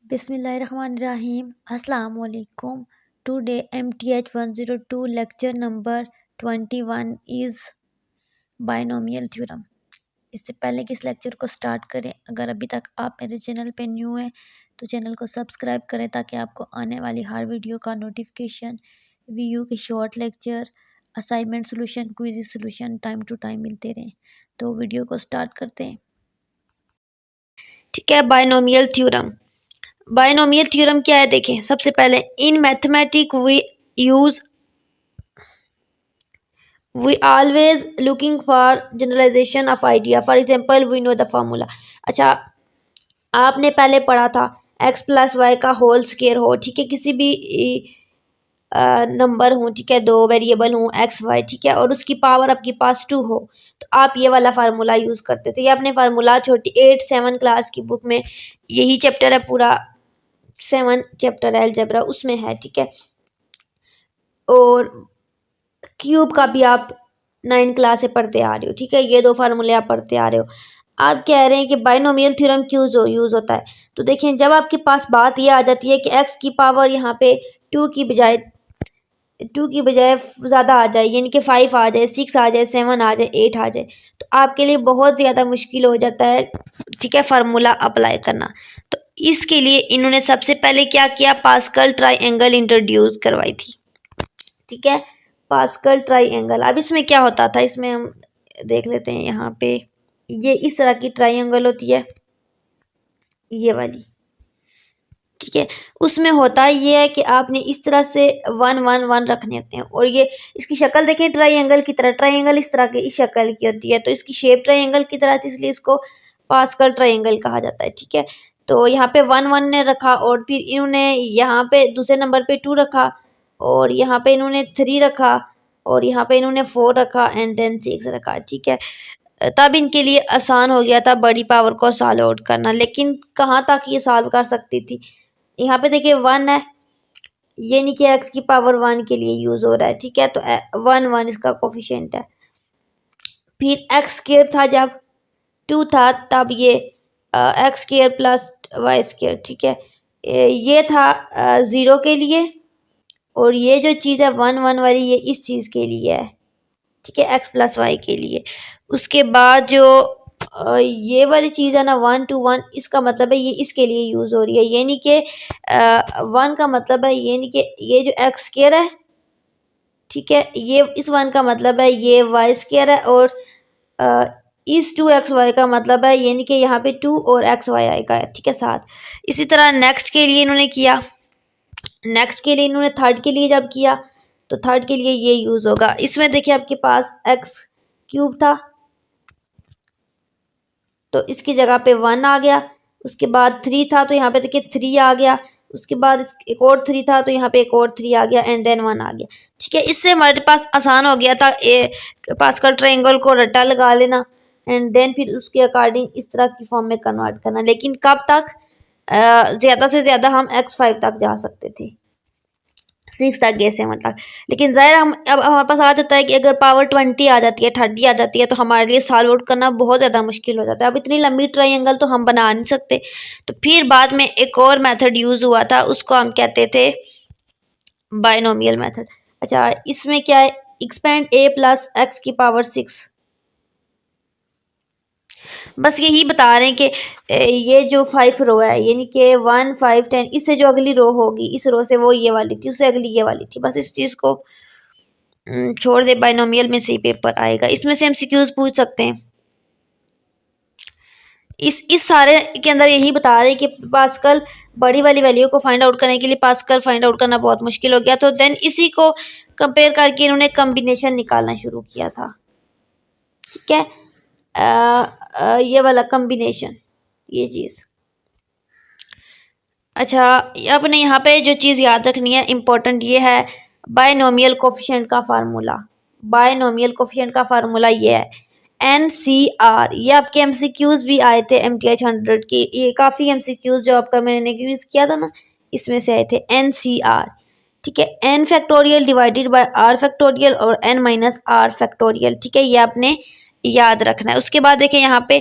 बिस्मिल्लाहिर्रहमानिर्रहीम अस्सलाम वालेकुम। Today MTH 102 lecture number 21 is binomial theorem. इससे पहले कि इस लेक्चर को स्टार्ट करें, अगर अभी तक आप मेरे चैनल पे न्यू हैं तो चैनल को सब्सक्राइब करें ताकि आपको आने वाली हर वीडियो का नोटिफिकेशन, वीयू के short lecture, assignment solution, quiz solution time to time मिलते रहें। तो वीडियो को स्टार्ट करते हैं। ठीक है, बायनोमियल थ्योरम। बायनोमियल थ्योरम क्या है देखें। सबसे पहले in mathematic we always looking for generalisation of idea. For example we know the formula. अच्छा, आपने पहले पढ़ा था x प्लस वाई का होल स्क्वायर हो, ठीक है, किसी भी नंबर हो, ठीक है, दो वेरिएबल हो x y, ठीक है, और उसकी पावर आपके पास 2 हो, तो आप ये वाला फार्मूला यूज़ करते थे। ये अपने फार्मूला छोटी 8-7 क्लास की बुक में यही चैप्टर है, पूरा 7 चैप्टर है अलजेब्रा, उसमें है, ठीक है। और क्यूब का भी आप 9 क्लास से पढ़ते आ रहे हो, ठीक है। ये 2 फार्मूले आप पढ़ते आ रहे हो। आप कह रहे हैं कि बायनोमियल थ्योरम क्यों यूज़ होता है, तो देखिए जब आपके पास बात ये आ जाती है कि x की पावर यहाँ पे 2 की बजाय ज़्यादा आ जाए, यानी कि 5 आ जाए, 6 आ जाए, 7 आ जाए, 8 आ जाए, तो आपके लिए बहुत ज़्यादा मुश्किल हो जाता है, ठीक है, फार्मूला अप्लाई करना। तो इसके लिए इन्होंने सबसे पहले क्या किया, पास्कल ट्राइंगल इंट्रोड्यूस करवाई थी, ठीक है, पास्कल ट्राइंगल। अब इसमें क्या होता था, इसमें हम देख लेते हैं। यहाँ पे ये इस तरह की ट्राइंगल होती है, ये वाली, ठीक है। उसमें होता ये है कि आपने इस तरह से 1 1 1 रखने होते हैं, और ये इसकी शक्ल देखें ट्राइंगल की तरह। ट्राइंगल इस तरह की इस शक्ल की होती है, तो इसकी शेप ट्राइंगल की तरह थी, इसलिए इसको पास्कल ट्राइंगल कहा जाता है, ठीक है। तो यहाँ पे 1 1 ने रखा, और फिर इन्होंने यहाँ पे दूसरे नंबर पे 2 रखा, और यहाँ पे इन्होंने 3 रखा, और यहाँ पे इन्होंने 4 रखा, एंड देन 6 रखा, ठीक है। तब इनके लिए आसान हो गया था बड़ी पावर को सॉल्व आउट करना। लेकिन कहाँ तक ये सॉल्व कर सकती थी, यहाँ पे देखिए 1 है, ये नहीं कि x की पावर 1 के लिए यूज हो रहा है, ठीक है, तो 1 1 इसका कोफिशिएंट है। फिर x स्क्वायर था, जब 2 था तब ये x square plus y square, ठीक है, ये था 0 के लिए, और ये जो चीज़ है 1 1 वाली, ये इस चीज़ के लिए है, ठीक है, x प्लस वाई के लिए। उसके बाद जो ये वाली चीज़ है ना 1 2 1, इसका मतलब है ये इसके लिए यूज़ हो रही है, ये नहीं कि 1 का मतलब है, ये नहीं कि ये जो x स्क्वायर है, ठीक है, ये इस 1 का मतलब है ये y स्क्वायर है, और इस 2xy का मतलब है ये नहीं कि यहाँ पे 2 और xy आएगा, ठीक है, साथ। इसी तरह नेक्स्ट के लिए इन्होंने किया, नेक्स्ट के लिए इन्होंने थर्ड के लिए जब किया, तो थर्ड के लिए ये यूज़ होगा। इसमें देखिए आपके पास x क्यूब था, तो इसकी जगह पे 1 आ गया। उसके बाद 3 था, तो यहाँ पे देखिए 3 आ गया। उसके बाद एक और 3 था, तो यहाँ पे एक और 3 आ गया, एंड देन 1 आ गया, ठीक है। इससे हमारे पास आसान हो गया था पास्कल ट्रायंगल को रट्टा लगा लेना, एंड देन फिर उसके अकॉर्डिंग इस तरह की फॉर्म में कन्वर्ट करना। लेकिन कब तक, ज़्यादा से ज़्यादा हम x5 तक जा सकते थे, 6 तक गए 7 तक। लेकिन ज़ाहिर हम अब हमारे पास आ जाता है कि अगर पावर 20 आ जाती है, 30 आ जाती है, तो हमारे लिए सॉल्व आउट करना बहुत ज़्यादा मुश्किल हो जाता है। अब इतनी लंबी ट्रायंगल तो हम बना नहीं सकते। तो फिर बाद में एक और मेथड यूज़ हुआ था, उसको हम कहते थे बायनोमियल मेथड। अच्छा, इसमें क्या है, एक्सपेंड a प्लस x की पावर 6। बस यही बता रहे हैं कि ये जो 5 रो है, यानी कि 1 5 10, इससे जो अगली रो होगी, इस रो से वो ये वाली थी, उससे अगली ये वाली थी। बस इस चीज़ को छोड़ दे, बायनोमियल में से ही पेपर आएगा। इसमें से MCQs पूछ सकते हैं। इस सारे के अंदर यही बता रहे हैं कि पास्कल बड़ी वाली वैल्यू को फाइंड आउट करने के लिए पास्कल फाइंड आउट करना बहुत मुश्किल हो गया। तो देन इसी को कंपेयर करके इन्होंने कम्बिनेशन निकालना शुरू किया था, ठीक है। ये वाला कम्बिनेशन, ये चीज़। अच्छा, आपने यहाँ पे जो चीज़ याद रखनी है इम्पोर्टेंट, ये है बायनोमियल कोफिशिएंट का फार्मूला। बायनोमियल कोफिशिएंट का फार्मूला ये है NCR। ये आपके MCQs भी आए थे MTH 100 के, ये काफ़ी MCQs जो आपका मैंने क्विज किया था ना, इसमें से आए थे NCR, ठीक है। n factorial divided by r factorial और n माइनस r फैक्टोरियल, ठीक है, ये आपने याद रखना है। उसके बाद देखें यहाँ पे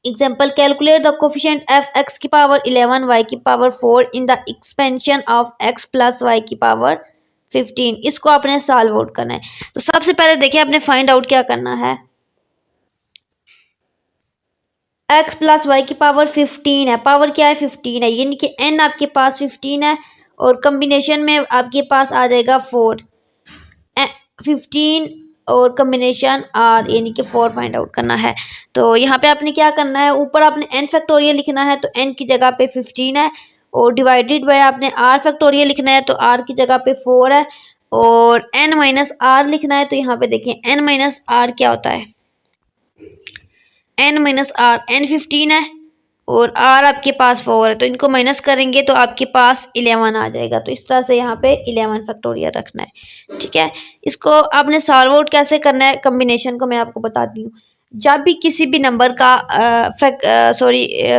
example, calculate the coefficient of x की पावर 11 वाई की power 4 in the expansion of x plus y की पावर 15। इसको आपने सॉल्व आउट करना है। तो सबसे पहले देखिए आपने फाइंड आउट क्या करना है। एक्स प्लस वाई की पावर 15 है, पावर क्या है 15 है, यानी कि एन आपके पास 15 है और कम्बिनेशन में आपके पास आ जाएगा 4, 15 और कम्बिनेशन आर यानी कि 4 फाइंड आउट करना है। तो यहाँ पे आपने क्या करना है, ऊपर आपने एन फैक्टोरियल लिखना है तो एन की जगह पे 15 है और डिवाइडेड बाय आपने आर फैक्टोरियल लिखना है तो आर की जगह पे 4 है और एन माइनस आर लिखना है। तो यहाँ पे देखें एन माइनस आर क्या होता है, एन माइनस आर, एन 15 है और आर आपके पास 4 है तो इनको माइनस करेंगे तो आपके पास 11 आ जाएगा। तो इस तरह से यहाँ पे 11 फैक्टोरियल रखना है, ठीक है। इसको आपने सॉल्व आउट कैसे करना है, कम्बिनेशन को मैं आपको बताती हूँ। जब भी किसी भी नंबर का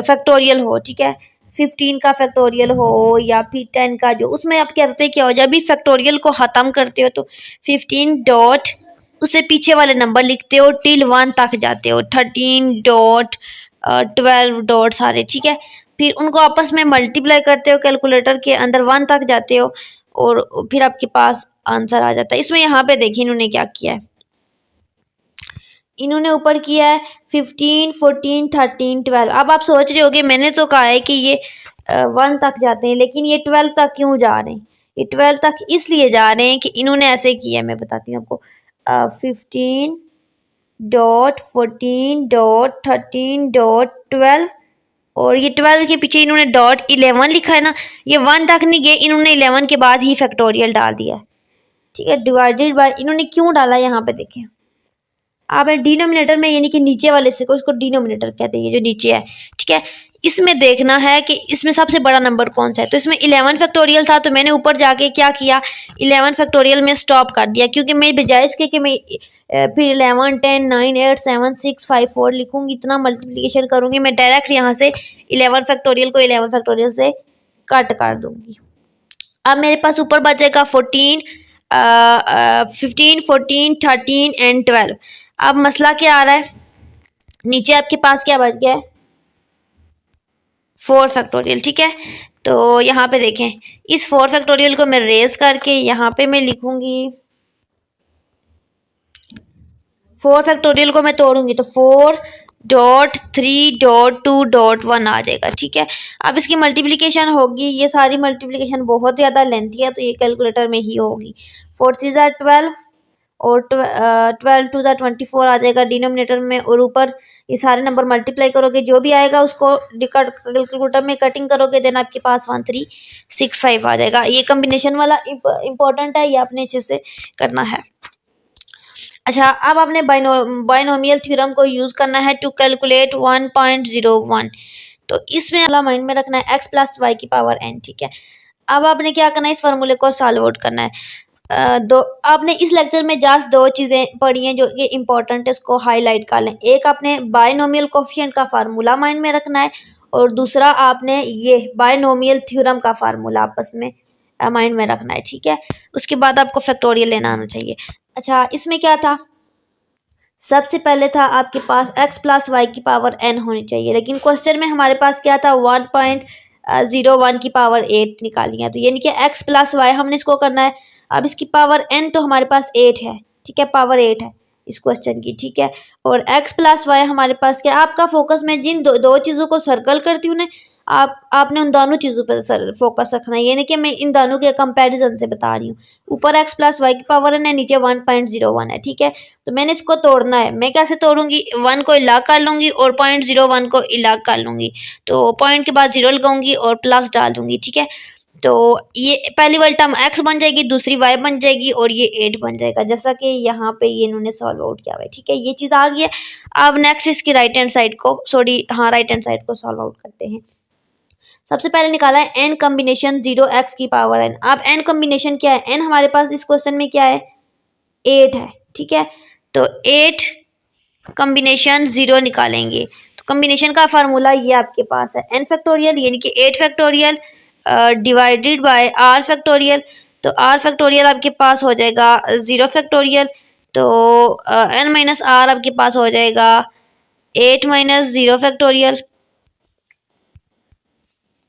फैक्टोरियल हो, ठीक है, 15 का फैक्टोरियल हो या फिर 10 का, जो उसमें आप करते क्या हो, जब भी फैक्टोरियल को ख़त्म करते हो तो 15 डॉट उससे पीछे वाले नंबर लिखते हो टिल 1 तक जाते हो, 13 डॉट 12 डॉट सारे, ठीक है। फिर उनको आपस में मल्टीप्लाई करते हो, कैलकुलेटर के अंदर 1 तक जाते हो और फिर आपके पास आंसर आ जाता है। इसमें यहाँ पे देखिए इन्होंने क्या किया है, इन्होंने ऊपर किया है 15 14 13 12। अब आप सोच रहे होगे मैंने तो कहा है कि ये 1 तक जाते हैं, लेकिन ये 12 तक क्यों जा रहे हैं, ये 12 तक इसलिए जा रहे हैं कि इन्होंने ऐसे किया है। मैं बताती हूँ आपको, 15 डॉट 14 डॉट 13 डॉट 12 और ये 12 के पीछे इन्होंने डॉट 11 लिखा है ना, ये 1 तक नहीं गए, इन्होंने 11 के बाद ही फैक्टोरियल डाल दिया है, ठीक है। डिवाइडेड बाय इन्होंने क्यों डाला यहाँ पे देखें, आपने डिनोमिनेटर में यानी कि नीचे वाले से को इसको डिनोमिनेटर कहते हैं, जो नीचे है, ठीक है। इसमें देखना है कि इसमें सबसे बड़ा नंबर कौन सा है। तो इसमें 11 फैक्टोरियल था तो मैंने ऊपर जाके क्या किया, 11 फैक्टोरियल में स्टॉप कर दिया, क्योंकि मैं बजाय इसके कि मैं फिर 11 10 9 8 7 6 5 4 लिखूंगी, इतना मल्टीप्लिकेशन करूंगी, मैं डायरेक्ट यहाँ से 11 फैक्टोरियल को 11 फैक्टोरियल से कट कर दूंगी। अब मेरे पास ऊपर बचेगा 15 14 13 एंड 12। अब मसला क्या आ रहा है, नीचे आपके पास क्या बच गया है, 4 फैक्टोरियल, ठीक है। तो यहाँ पे देखें, इस 4 फैक्टोरियल को मैं रेज करके यहाँ पे मैं लिखूंगी, 4 फैक्टोरियल को मैं तोड़ूंगी तो 4 डॉट 3 डॉट 2 डॉट 1 आ जाएगा, ठीक है। अब इसकी मल्टीप्लिकेशन होगी, ये सारी मल्टीप्लिकेशन बहुत ज़्यादा लेंथी है तो ये कैलकुलेटर में ही होगी। 4 3 12 और 12 2 24 आ जाएगा डिनोमिनेटर में, और ऊपर ये सारे नंबर मल्टीप्लाई करोगे, जो भी आएगा उसको कैलकुलेटर में कटिंग करोगे, देन आपके पास 1365 आ जाएगा। ये कम्बिनेशन वाला इंपॉर्टेंट है, ये आपने अच्छे से करना है। अच्छा, अब आपने बाइनोमियल थ्योरम को यूज़ करना है टू कैलकुलेट 1.01। तो इसमें अगला माइंड में रखना है x प्लस वाई की पावर n, ठीक है। अब आपने क्या करना है, इस फार्मूले को सॉल्व आउट करना है। आपने इस लेक्चर में जस्ट 2 चीज़ें पढ़ी हैं जो कि इंपॉर्टेंट है, उसको हाईलाइट कर लें। एक आपने बाइनोमियल कोफिशिएंट का फार्मूला माइंड में रखना है और दूसरा आपने ये बाइनोमियल थ्योरम का फार्मूला आपस में माइंड में रखना है, ठीक है। उसके बाद आपको फैक्टोरियल लेना आना चाहिए। अच्छा, इसमें क्या था, सबसे पहले था आपके पास x प्लस वाई की पावर n होनी चाहिए, लेकिन क्वेश्चन में हमारे पास क्या था, 1.01 की पावर 8 निकाली है, तो यानी कि x प्लस वाई हमने इसको करना है। अब इसकी पावर n तो हमारे पास 8 है, ठीक है, पावर 8 है इस क्वेश्चन की, ठीक है। और x प्लस वाई हमारे पास क्या, आपका फोकस मैं जिन दो चीज़ों को सर्कल करती हूँ ना, आपने उन दोनों चीज़ों पर फोकस रखना है, यानी कि मैं इन दोनों के कंपैरिजन से बता रही हूँ। ऊपर x प्लस वाई की पावर n है, नीचे 1.01 है, ठीक है। तो मैंने इसको तोड़ना है, मैं कैसे तोड़ूंगी, 1 को इलाग कर लूँगी और 0.01 को इलाग कर लूँगी, तो पॉइंट के बाद 0 लगाऊंगी और प्लस डाल दूँगी, ठीक है। तो ये पहली वाली टर्म x बन जाएगी, दूसरी y बन जाएगी और ये 8 बन जाएगा, जैसा कि यहाँ पे ये इन्होंने सॉल्व आउट किया हुआ है, ठीक है। ये चीज़ आ गई है। अब नेक्स्ट इसकी राइट हैंड साइड को सॉल्व आउट करते हैं। सबसे पहले निकाला है n कॉम्बिनेशन 0x की पावर n। अब n कॉम्बिनेशन क्या है, n हमारे पास इस क्वेश्चन में क्या है, 8 है, ठीक है। तो 8 कॉम्बिनेशन 0 निकालेंगे, तो कॉम्बिनेशन का फार्मूला ये आपके पास है, n फैक्टोरियल यानी कि 8 factorial divided by r factorial. तो r फैक्टोरियल आपके पास हो जाएगा 0 फैक्टोरियल, तो n माइनस r आपके पास हो जाएगा 8 माइनस 0 फैक्टोरियल।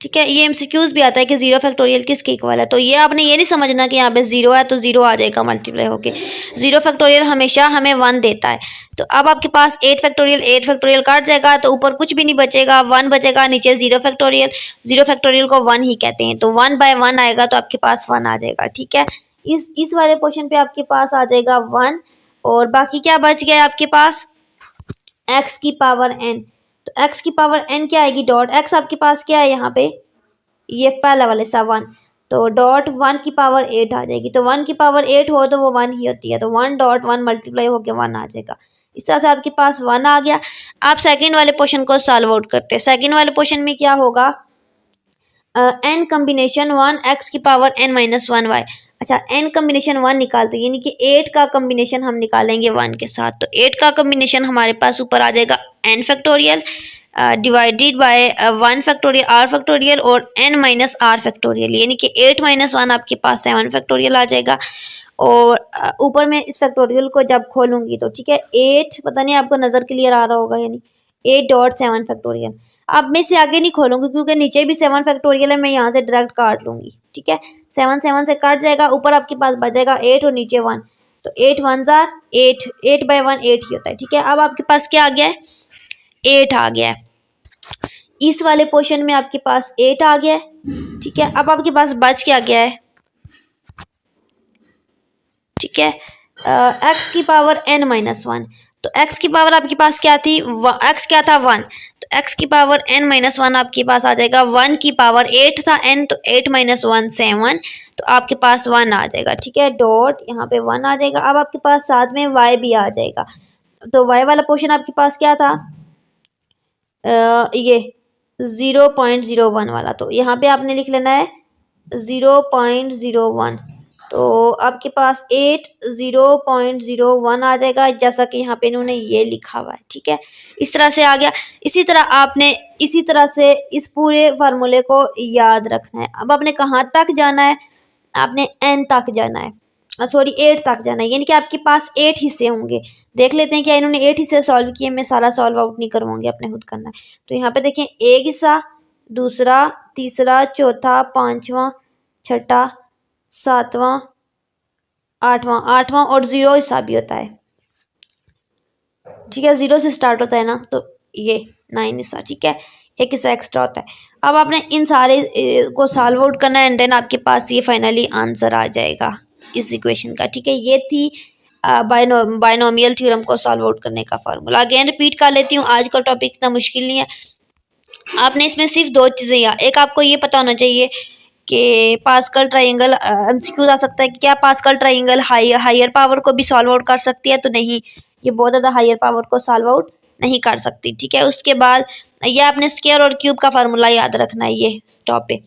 ठीक है, ये एमसीक्यूज भी आता है कि 0 फैक्टोरियल किसके इक्वल है। तो ये आपने ये नहीं समझना कि यहाँ पे 0 है तो 0 आ जाएगा मल्टीप्लाई होके। 0 फैक्टोरियल हमेशा हमें 1 देता है। तो अब आपके पास 8 फैक्टोरियल काट जाएगा तो ऊपर कुछ भी नहीं बचेगा, 1 बचेगा, नीचे 0 फैक्टोरियल। 0 फैक्टोरियल को 1 ही कहते हैं, तो 1 बाय 1 आएगा तो आपके पास 1 आ जाएगा। ठीक है, इस वाले क्वेश्चन पे आपके पास आ जाएगा 1। और बाकी क्या बच गया आपके पास, x की पावर n। तो x की पावर n क्या आएगी, डॉट x आपके पास क्या है यहाँ पे, ये पहला वाले सा 1, तो डॉट 1 की पावर 8 आ जाएगी। तो 1 की पावर 8 हो तो वो 1 ही होती है, तो 1 डॉट 1 मल्टीप्लाई होकर 1 आ जाएगा। इस तरह से आपके पास 1 आ गया। आप सेकंड वाले क्वेश्चन को सॉल्व आउट करते हैं। सेकंड वाले क्वेश्चन में क्या होगा, n कम्बिनेशन 1 x की पावर n माइनस 1 y। अच्छा, n कम्बिनेशन 1 निकालते हैं, यानी कि 8 का कम्बिनेशन हम निकालेंगे 1 के साथ। तो 8 का कम्बिनेशन हमारे पास ऊपर आ जाएगा n factorial divided by 1 factorial r factorial और n माइनस r फैक्टोरियल, यानी कि 8 माइनस 1 आपके पास 7 फैक्टोरियल आ जाएगा। और ऊपर में इस फैक्टोरियल को जब खोलूंगी तो ठीक है, 8 पता नहीं आपको नज़र क्लियर आ रहा होगा, यानी 8 डॉट 7 फैक्टोरियल। अब मैं इसे आगे नहीं खोलूंगी क्योंकि नीचे भी 7 फैक्टोरियल है, मैं यहाँ से डायरेक्ट काट लूंगी। ठीक है, 7 7 से काट जाएगा, ऊपर आपके पास बचेगा 8 और नीचे 1, तो 8 1 जार 8, 8 बाय 1 8 ही होता है। ठीक है, अब आपके पास क्या आ गया है, 8 आ गया है। इस वाले पोर्शन में आपके पास 8 आ गया है। ठीक है, अब आपके पास बच क्या गया है, ठीक है, x की पावर n माइनस 1। तो x की पावर आपके पास क्या थी, x क्या था 1, तो x की पावर n माइनस 1 आपके पास आ जाएगा। 1 की पावर 8 था n, तो 8 माइनस 1 7, तो आपके पास 1 आ जाएगा। ठीक है, डॉट यहाँ पे 1 आ जाएगा। अब आपके पास साथ में y भी आ जाएगा। तो y वाला पोर्शन आपके पास क्या था, ये 0.01 वाला, तो यहाँ पे आपने लिख लेना है 0.01। तो आपके पास 8 0.01 आ जाएगा, जैसा कि यहाँ पे इन्होंने ये लिखा हुआ है। ठीक है, इस तरह से आ गया। इसी तरह आपने इसी तरह से इस पूरे फार्मूले को याद रखना है। अब आपने कहाँ तक जाना है, आपने n तक जाना है, सॉरी 8 तक जाना है, यानी कि आपके पास 8 हिस्से होंगे। देख लेते हैं क्या इन्होंने 8 हिस्से सॉल्व किए, मैं सारा सॉल्व आउट नहीं करवाऊंगी, अपने खुद करना है। तो यहाँ पे देखें, एक हिस्सा, दूसरा, तीसरा, चौथा, पांचवा, छठा, सातवां, आठवां और 0 हिस्सा भी होता है। ठीक है, 0 से स्टार्ट होता है ना, तो ये 9 हिस्सा। ठीक है, एक हिस्सा एक्स्ट्रा होता है। अब आपने इन सारे को सॉल्व आउट करना है एंड देन आपके पास ये फाइनली आंसर आ जाएगा इस इक्वेशन का। ठीक है, ये थी बायनोमियल थ्योरम को सॉल्व आउट करने का फार्मूला। अगेन रिपीट कर लेती हूँ, आज का टॉपिक इतना मुश्किल नहीं है। आपने इसमें सिर्फ 2 चीज़ें याद, एक आपको ये पता होना चाहिए कि पास्कल ट्राइंगल एमसीक्यू आ सकता है कि क्या पास्कल ट्राइंगल हायर पावर को भी सॉल्व आउट कर सकती है, तो नहीं, ये बहुत ज़्यादा हायर पावर को सॉल्व आउट नहीं कर सकती। ठीक है, उसके बाद ये आपने स्क्वायर और क्यूब का फार्मूला याद रखना है, ये टॉप पे।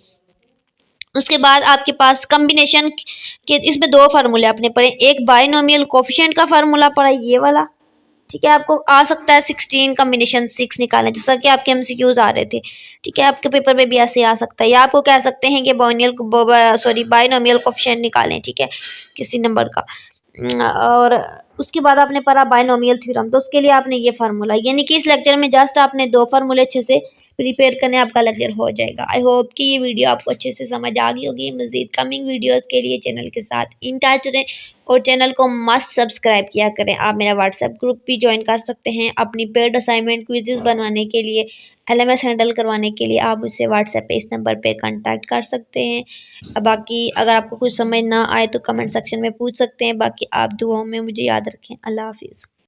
उसके बाद आपके पास कम्बिनेशन के इसमें 2 फार्मूले आपने पढ़े, एक बायनोमियल कोफिशिएंट का फार्मूला पढ़ा ये वाला। ठीक है, आपको आ सकता है 16 कम्बिनेशन 6 निकालना, जैसा कि आपके एमसीक्यूज आ रहे थे। ठीक है, आपके पेपर में भी ऐसे आ सकता है, या आपको कह सकते हैं कि बायनोमियल कोफिशिएंट निकालें। ठीक है, किसी नंबर का। और उसके बाद आपने पढ़ा बायनोमियल थ्योरम, तो उसके लिए आपने ये फार्मूला, यानी कि इस लेक्चर में जस्ट आपने 2 फार्मूले अच्छे से प्रिपेयर करने, आपका लेक्चर हो जाएगा। आई होप कि ये वीडियो आपको अच्छे से समझ आ गई होगी। मज़ीद कमिंग वीडियोस के लिए चैनल के साथ इन टच रहें और चैनल को मस्ट सब्सक्राइब किया करें। आप मेरा व्हाट्सएप ग्रुप भी ज्वाइन कर सकते हैं। अपनी पेड असाइनमेंट क्विज़ेस बनवाने के लिए, LMS हैंडल करवाने के लिए आप मुझसे व्हाट्सएप पे इस नंबर पे कांटेक्ट कर सकते हैं। बाकी अगर आपको कुछ समझ ना आए तो कमेंट सेक्शन में पूछ सकते हैं। बाकी आप दुआओं में मुझे याद रखें। अल्लाह हाफिज़।